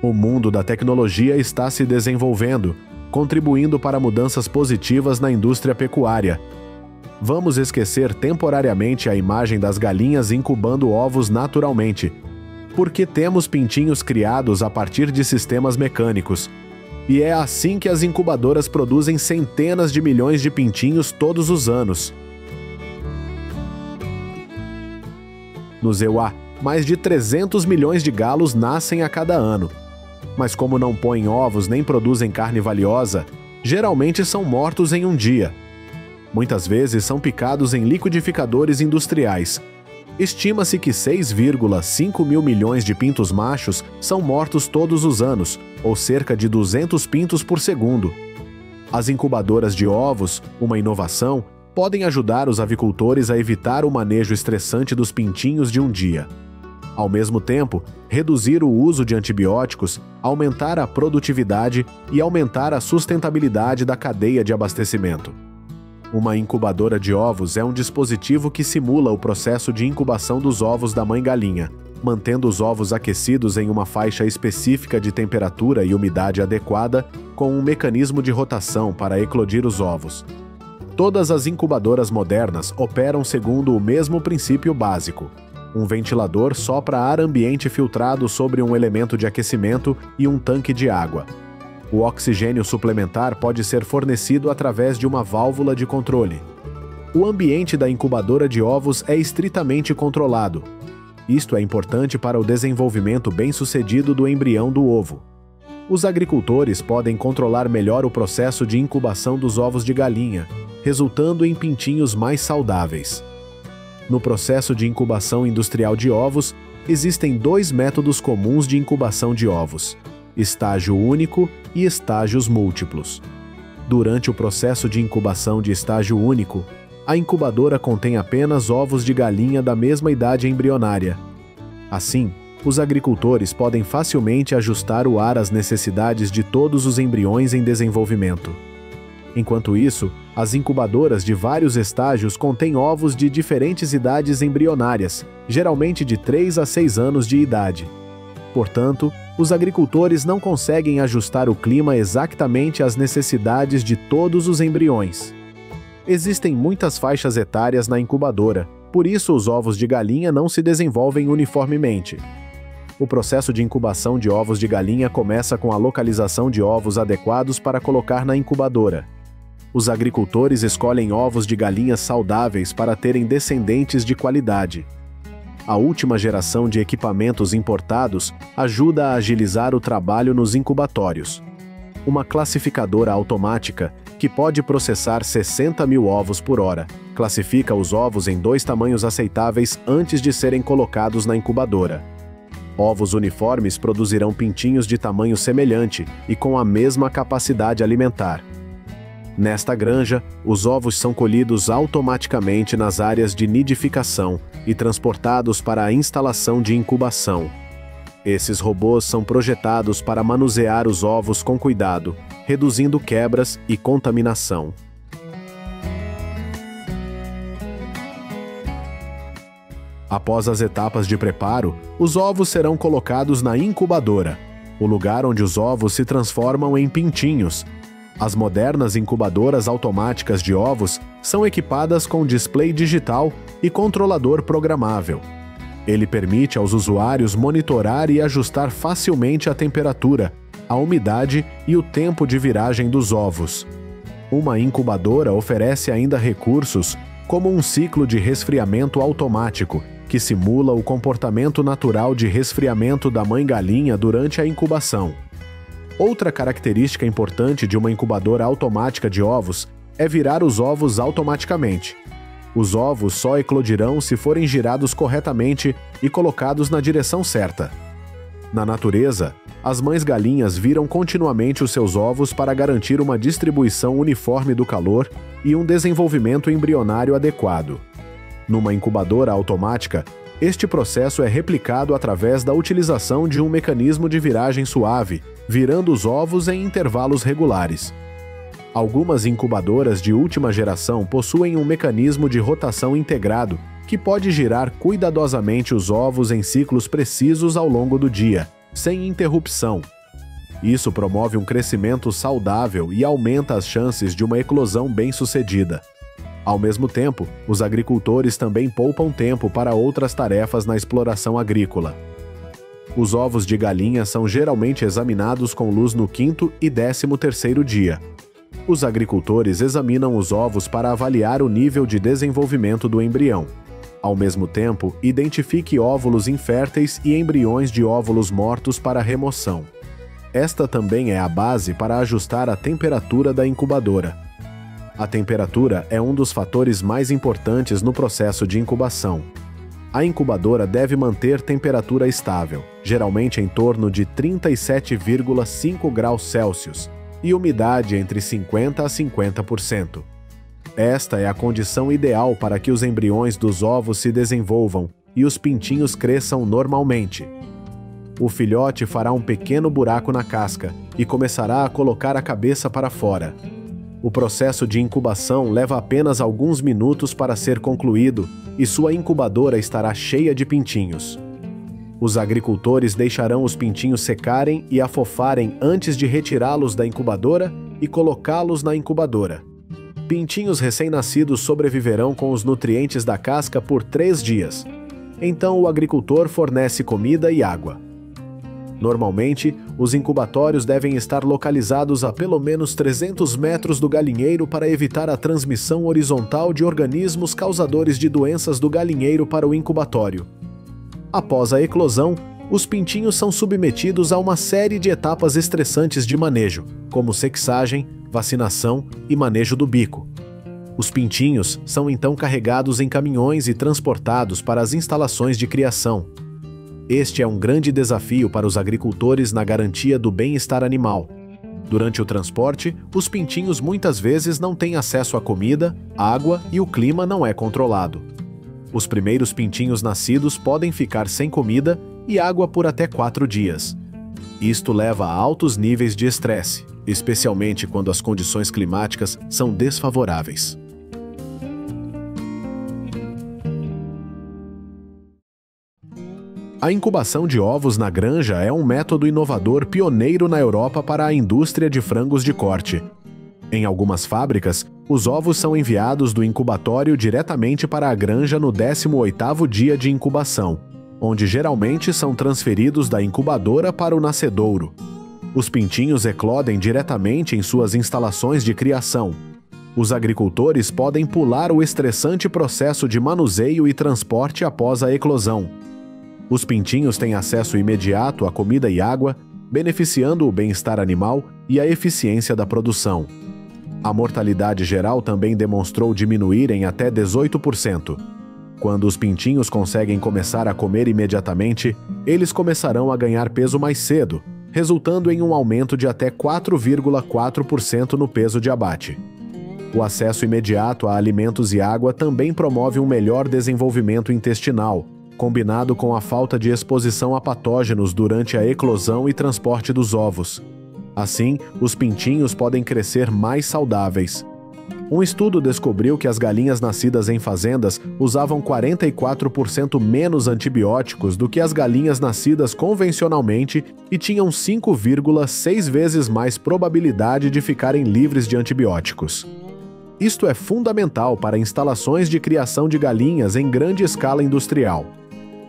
O mundo da tecnologia está se desenvolvendo, contribuindo para mudanças positivas na indústria pecuária. Vamos esquecer temporariamente a imagem das galinhas incubando ovos naturalmente, porque temos pintinhos criados a partir de sistemas mecânicos. E é assim que as incubadoras produzem centenas de milhões de pintinhos todos os anos. Nos EUA, mais de 300 milhões de galos nascem a cada ano. Mas como não põem ovos nem produzem carne valiosa, geralmente são mortos em um dia. Muitas vezes são picados em liquidificadores industriais. Estima-se que 6,5 mil milhões de pintos machos são mortos todos os anos, ou cerca de 200 pintos por segundo. As incubadoras de ovos, uma inovação, podem ajudar os avicultores a evitar o manejo estressante dos pintinhos de um dia. Ao mesmo tempo, reduzir o uso de antibióticos, aumentar a produtividade e aumentar a sustentabilidade da cadeia de abastecimento. Uma incubadora de ovos é um dispositivo que simula o processo de incubação dos ovos da mãe galinha, mantendo os ovos aquecidos em uma faixa específica de temperatura e umidade adequada, com um mecanismo de rotação para eclodir os ovos. Todas as incubadoras modernas operam segundo o mesmo princípio básico. Um ventilador sopra ar ambiente filtrado sobre um elemento de aquecimento e um tanque de água. O oxigênio suplementar pode ser fornecido através de uma válvula de controle. O ambiente da incubadora de ovos é estritamente controlado. Isto é importante para o desenvolvimento bem-sucedido do embrião do ovo. Os agricultores podem controlar melhor o processo de incubação dos ovos de galinha, resultando em pintinhos mais saudáveis. No processo de incubação industrial de ovos, existem dois métodos comuns de incubação de ovos: estágio único e estágios múltiplos. Durante o processo de incubação de estágio único, a incubadora contém apenas ovos de galinha da mesma idade embrionária. Assim, os agricultores podem facilmente ajustar o ar às necessidades de todos os embriões em desenvolvimento. Enquanto isso, as incubadoras de vários estágios contêm ovos de diferentes idades embrionárias, geralmente de 3 a 6 anos de idade. Portanto, os agricultores não conseguem ajustar o clima exatamente às necessidades de todos os embriões. Existem muitas faixas etárias na incubadora, por isso os ovos de galinha não se desenvolvem uniformemente. O processo de incubação de ovos de galinha começa com a localização de ovos adequados para colocar na incubadora. Os agricultores escolhem ovos de galinhas saudáveis para terem descendentes de qualidade. A última geração de equipamentos importados ajuda a agilizar o trabalho nos incubatórios. Uma classificadora automática, que pode processar 60 mil ovos por hora, classifica os ovos em 2 tamanhos aceitáveis antes de serem colocados na incubadora. Ovos uniformes produzirão pintinhos de tamanho semelhante e com a mesma capacidade alimentar. Nesta granja, os ovos são colhidos automaticamente nas áreas de nidificação e transportados para a instalação de incubação. Esses robôs são projetados para manusear os ovos com cuidado, reduzindo quebras e contaminação. Após as etapas de preparo, os ovos serão colocados na incubadora, o lugar onde os ovos se transformam em pintinhos. As modernas incubadoras automáticas de ovos são equipadas com display digital e controlador programável. Ele permite aos usuários monitorar e ajustar facilmente a temperatura, a umidade e o tempo de viragem dos ovos. Uma incubadora oferece ainda recursos como um ciclo de resfriamento automático, que simula o comportamento natural de resfriamento da mãe galinha durante a incubação. Outra característica importante de uma incubadora automática de ovos é virar os ovos automaticamente. Os ovos só eclodirão se forem girados corretamente e colocados na direção certa. Na natureza, as mães galinhas viram continuamente os seus ovos para garantir uma distribuição uniforme do calor e um desenvolvimento embrionário adequado. Numa incubadora automática, este processo é replicado através da utilização de um mecanismo de viragem suave, virando os ovos em intervalos regulares. Algumas incubadoras de última geração possuem um mecanismo de rotação integrado, que pode girar cuidadosamente os ovos em ciclos precisos ao longo do dia, sem interrupção, Isso promove um crescimento saudável e aumenta as chances de uma eclosão bem-sucedida. Ao mesmo tempo, os agricultores também poupam tempo para outras tarefas na exploração agrícola. Os ovos de galinha são geralmente examinados com luz no 5º e 13º dia. Os agricultores examinam os ovos para avaliar o nível de desenvolvimento do embrião. Ao mesmo tempo, identifique óvulos inférteis e embriões de óvulos mortos para remoção. Esta também é a base para ajustar a temperatura da incubadora. A temperatura é um dos fatores mais importantes no processo de incubação. A incubadora deve manter temperatura estável, geralmente em torno de 37,5 graus Celsius, e umidade entre 50% a 50%. Esta é a condição ideal para que os embriões dos ovos se desenvolvam e os pintinhos cresçam normalmente. O filhote fará um pequeno buraco na casca e começará a colocar a cabeça para fora. O processo de incubação leva apenas alguns minutos para ser concluído e sua incubadora estará cheia de pintinhos. Os agricultores deixarão os pintinhos secarem e afofarem antes de retirá-los da incubadora e colocá-los na incubadora. Pintinhos recém-nascidos sobreviverão com os nutrientes da casca por 3 dias. Então o agricultor fornece comida e água. Normalmente, os incubatórios devem estar localizados a pelo menos 300 metros do galinheiro para evitar a transmissão horizontal de organismos causadores de doenças do galinheiro para o incubatório. Após a eclosão, os pintinhos são submetidos a uma série de etapas estressantes de manejo, como sexagem, vacinação e manejo do bico. Os pintinhos são então carregados em caminhões e transportados para as instalações de criação. Este é um grande desafio para os agricultores na garantia do bem-estar animal. Durante o transporte, os pintinhos muitas vezes não têm acesso à comida, água e o clima não é controlado. Os primeiros pintinhos nascidos podem ficar sem comida e água por até 4 dias. Isto leva a altos níveis de estresse, especialmente quando as condições climáticas são desfavoráveis. A incubação de ovos na granja é um método inovador pioneiro na Europa para a indústria de frangos de corte. Em algumas fábricas, os ovos são enviados do incubatório diretamente para a granja no 18º dia de incubação, onde geralmente são transferidos da incubadora para o nascedouro. Os pintinhos eclodem diretamente em suas instalações de criação. Os agricultores podem pular o estressante processo de manuseio e transporte após a eclosão. Os pintinhos têm acesso imediato à comida e água, beneficiando o bem-estar animal e a eficiência da produção. A mortalidade geral também demonstrou diminuir em até 18%. Quando os pintinhos conseguem começar a comer imediatamente, eles começarão a ganhar peso mais cedo, resultando em um aumento de até 4,4% no peso de abate. O acesso imediato a alimentos e água também promove um melhor desenvolvimento intestinal, combinado com a falta de exposição a patógenos durante a eclosão e transporte dos ovos. Assim, os pintinhos podem crescer mais saudáveis. Um estudo descobriu que as galinhas nascidas em fazendas usavam 44% menos antibióticos do que as galinhas nascidas convencionalmente e tinham 5,6 vezes mais probabilidade de ficarem livres de antibióticos. Isto é fundamental para instalações de criação de galinhas em grande escala industrial.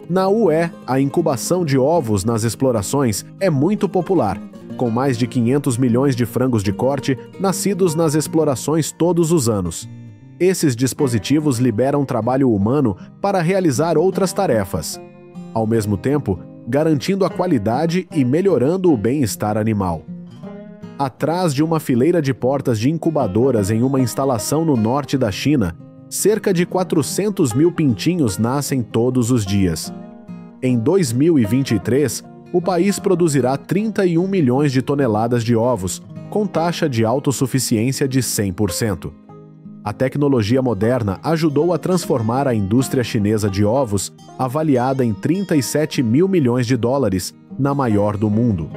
Na UE, a incubação de ovos nas explorações é muito popular, com mais de 500 milhões de frangos de corte nascidos nas explorações todos os anos. Esses dispositivos liberam trabalho humano para realizar outras tarefas, ao mesmo tempo garantindo a qualidade e melhorando o bem-estar animal. Atrás de uma fileira de portas de incubadoras em uma instalação no norte da China, cerca de 400 mil pintinhos nascem todos os dias. Em 2023, o país produzirá 31 milhões de toneladas de ovos, com taxa de autossuficiência de 100%. A tecnologia moderna ajudou a transformar a indústria chinesa de ovos, avaliada em 37 mil milhões de dólares, na maior do mundo.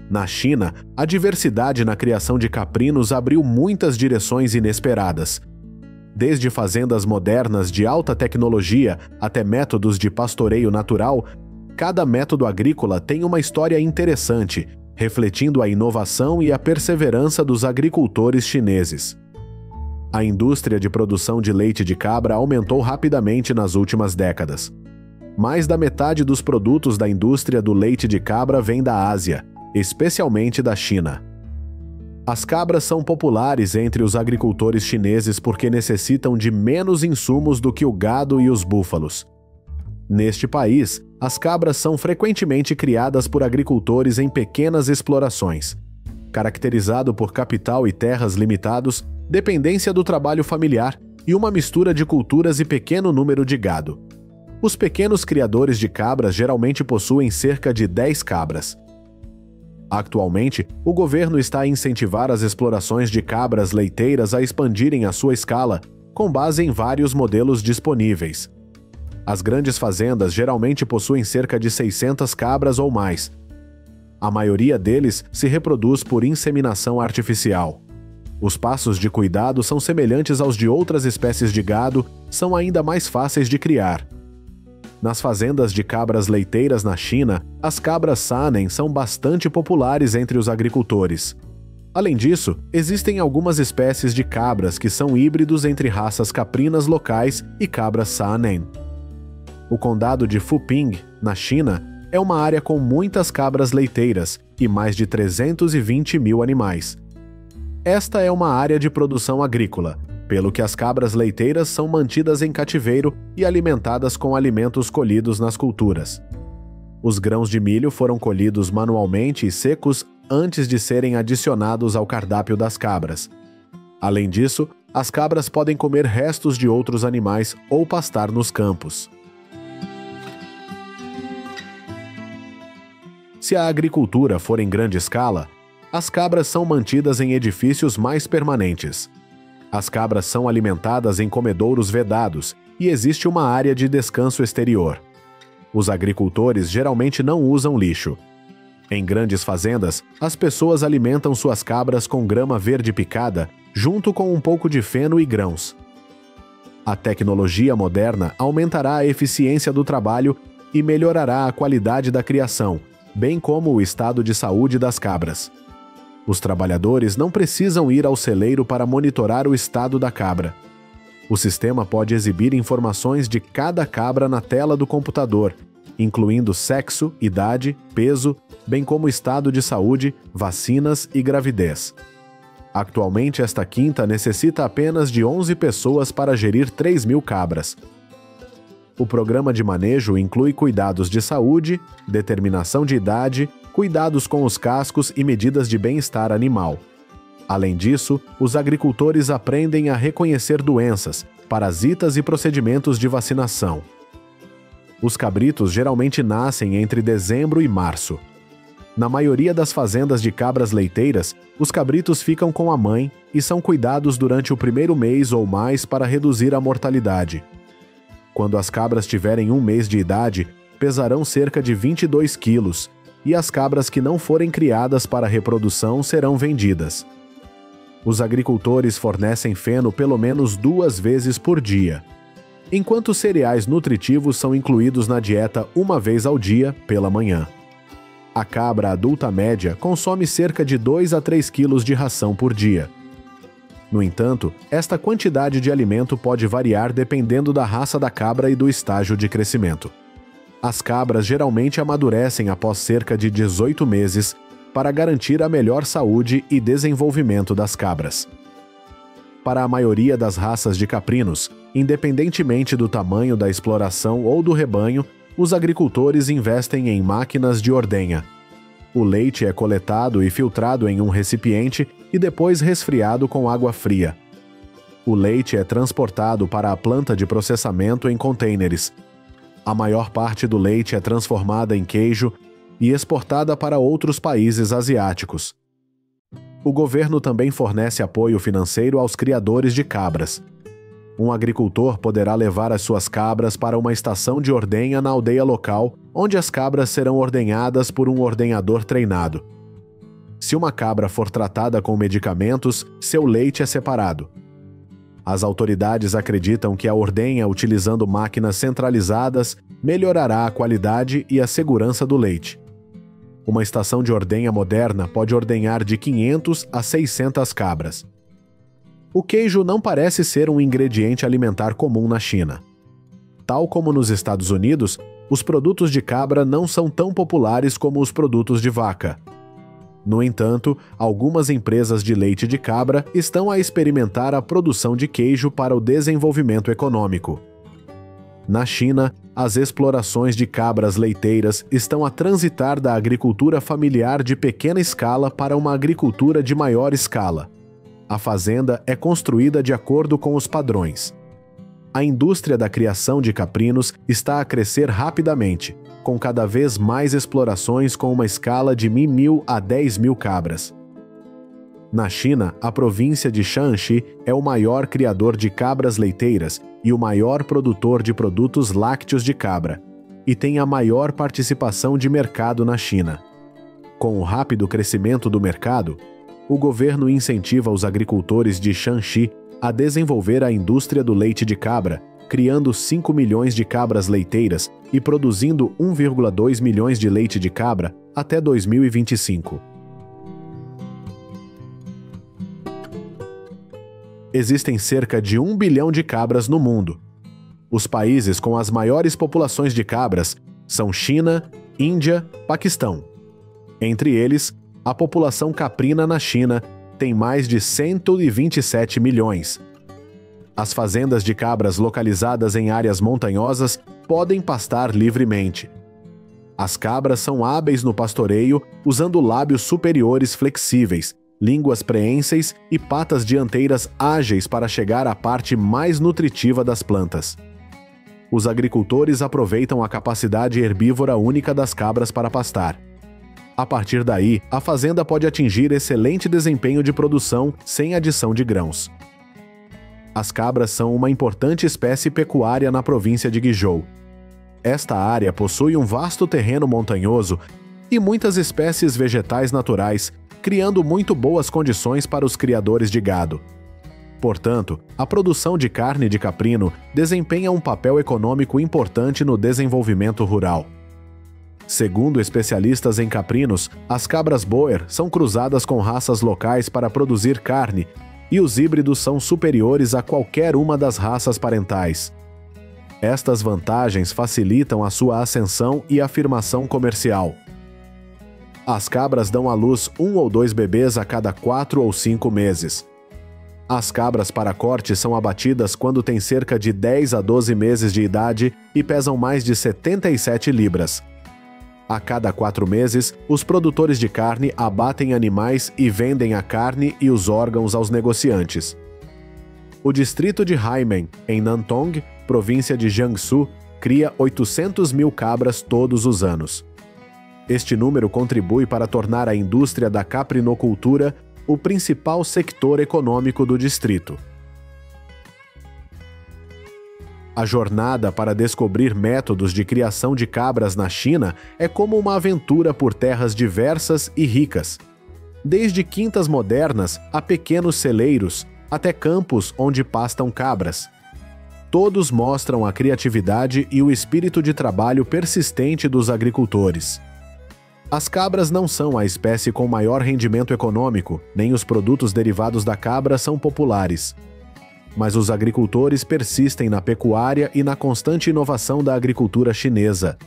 Na China, a diversidade na criação de caprinos abriu muitas direções inesperadas. Desde fazendas modernas de alta tecnologia até métodos de pastoreio natural, cada método agrícola tem uma história interessante, refletindo a inovação e a perseverança dos agricultores chineses. A indústria de produção de leite de cabra aumentou rapidamente nas últimas décadas. Mais da metade dos produtos da indústria do leite de cabra vem da Ásia, especialmente da China. As cabras são populares entre os agricultores chineses porque necessitam de menos insumos do que o gado e os búfalos. Neste país, as cabras são frequentemente criadas por agricultores em pequenas explorações. Caracterizado por capital e terras limitados, dependência do trabalho familiar e uma mistura de culturas e pequeno número de gado. Os pequenos criadores de cabras geralmente possuem cerca de 10 cabras. Atualmente, o governo está a incentivar as explorações de cabras leiteiras a expandirem a sua escala, com base em vários modelos disponíveis. As grandes fazendas geralmente possuem cerca de 600 cabras ou mais. A maioria deles se reproduz por inseminação artificial. Os passos de cuidado são semelhantes aos de outras espécies de gado, são ainda mais fáceis de criar. Nas fazendas de cabras leiteiras na China, as cabras Saanen são bastante populares entre os agricultores. Além disso, existem algumas espécies de cabras que são híbridos entre raças caprinas locais e cabras Saanen. O condado de Fuping, na China, é uma área com muitas cabras leiteiras e mais de 320 mil animais. Esta é uma área de produção agrícola, pelo que as cabras leiteiras são mantidas em cativeiro e alimentadas com alimentos colhidos nas culturas. Os grãos de milho foram colhidos manualmente e secos antes de serem adicionados ao cardápio das cabras. Além disso, as cabras podem comer restos de outros animais ou pastar nos campos. Se a agricultura for em grande escala, as cabras são mantidas em edifícios mais permanentes. As cabras são alimentadas em comedouros vedados e existe uma área de descanso exterior. Os agricultores geralmente não usam lixo. Em grandes fazendas, as pessoas alimentam suas cabras com grama verde picada, junto com um pouco de feno e grãos. A tecnologia moderna aumentará a eficiência do trabalho e melhorará a qualidade da criação, bem como o estado de saúde das cabras. Os trabalhadores não precisam ir ao celeiro para monitorar o estado da cabra. O sistema pode exibir informações de cada cabra na tela do computador, incluindo sexo, idade, peso, bem como estado de saúde, vacinas e gravidez. Atualmente, esta quinta necessita apenas de 11 pessoas para gerir 3.000 cabras. O programa de manejo inclui cuidados de saúde, determinação de idade, cuidados com os cascos e medidas de bem-estar animal. Além disso, os agricultores aprendem a reconhecer doenças, parasitas e procedimentos de vacinação. Os cabritos geralmente nascem entre dezembro e março. Na maioria das fazendas de cabras leiteiras, os cabritos ficam com a mãe e são cuidados durante o primeiro mês ou mais para reduzir a mortalidade. Quando as cabras tiverem 1 mês de idade, pesarão cerca de 22 quilos, e as cabras que não forem criadas para reprodução serão vendidas. Os agricultores fornecem feno pelo menos 2 vezes por dia, enquanto cereais nutritivos são incluídos na dieta 1 vez ao dia, pela manhã. A cabra adulta média consome cerca de 2 a 3 quilos de ração por dia. No entanto, esta quantidade de alimento pode variar dependendo da raça da cabra e do estágio de crescimento. As cabras geralmente amadurecem após cerca de 18 meses para garantir a melhor saúde e desenvolvimento das cabras. Para a maioria das raças de caprinos, independentemente do tamanho da exploração ou do rebanho, os agricultores investem em máquinas de ordenha. O leite é coletado e filtrado em um recipiente e depois resfriado com água fria. O leite é transportado para a planta de processamento em contêineres. A maior parte do leite é transformada em queijo e exportada para outros países asiáticos. O governo também fornece apoio financeiro aos criadores de cabras. Um agricultor poderá levar as suas cabras para uma estação de ordenha na aldeia local, onde as cabras serão ordenhadas por um ordenhador treinado. Se uma cabra for tratada com medicamentos, seu leite é separado. As autoridades acreditam que a ordenha utilizando máquinas centralizadas melhorará a qualidade e a segurança do leite. Uma estação de ordenha moderna pode ordenhar de 500 a 600 cabras. O queijo não parece ser um ingrediente alimentar comum na China. Tal como nos Estados Unidos, os produtos de cabra não são tão populares como os produtos de vaca. No entanto, algumas empresas de leite de cabra estão a experimentar a produção de queijo para o desenvolvimento econômico. Na China, as explorações de cabras leiteiras estão a transitar da agricultura familiar de pequena escala para uma agricultura de maior escala. A fazenda é construída de acordo com os padrões. A indústria da criação de caprinos está a crescer rapidamente, com cada vez mais explorações com uma escala de 1.000 a 10.000 cabras. Na China, a província de Shanxi é o maior criador de cabras leiteiras e o maior produtor de produtos lácteos de cabra, e tem a maior participação de mercado na China. Com o rápido crescimento do mercado, o governo incentiva os agricultores de Shanxi a desenvolver a indústria do leite de cabra, criando 5 milhões de cabras leiteiras e produzindo 1,2 milhões de leite de cabra até 2025. Existem cerca de 1 bilhão de cabras no mundo. Os países com as maiores populações de cabras são China, Índia, Paquistão. Entre eles, a população caprina na China tem mais de 127 milhões. As fazendas de cabras localizadas em áreas montanhosas podem pastar livremente. As cabras são hábeis no pastoreio, usando lábios superiores flexíveis, línguas preenseis e patas dianteiras ágeis para chegar à parte mais nutritiva das plantas. Os agricultores aproveitam a capacidade herbívora única das cabras para pastar. A partir daí, a fazenda pode atingir excelente desempenho de produção sem adição de grãos. As cabras são uma importante espécie pecuária na província de Guizhou. Esta área possui um vasto terreno montanhoso e muitas espécies vegetais naturais, criando muito boas condições para os criadores de gado. Portanto, a produção de carne de caprino desempenha um papel econômico importante no desenvolvimento rural. Segundo especialistas em caprinos, as cabras Boer são cruzadas com raças locais para produzir carne e os híbridos são superiores a qualquer uma das raças parentais. Estas vantagens facilitam a sua ascensão e afirmação comercial. As cabras dão à luz 1 ou 2 bebês a cada 4 ou 5 meses. As cabras para corte são abatidas quando têm cerca de 10 a 12 meses de idade e pesam mais de 77 libras. A cada 4 meses, os produtores de carne abatem animais e vendem a carne e os órgãos aos negociantes. O distrito de Haimen, em Nantong, província de Jiangsu, cria 800.000 cabras todos os anos. Este número contribui para tornar a indústria da caprinocultura o principal sector econômico do distrito. A jornada para descobrir métodos de criação de cabras na China é como uma aventura por terras diversas e ricas. Desde quintas modernas a pequenos celeiros, até campos onde pastam cabras. Todos mostram a criatividade e o espírito de trabalho persistente dos agricultores. As cabras não são a espécie com maior rendimento econômico, nem os produtos derivados da cabra são populares. Mas os agricultores persistem na pecuária e na constante inovação da agricultura chinesa.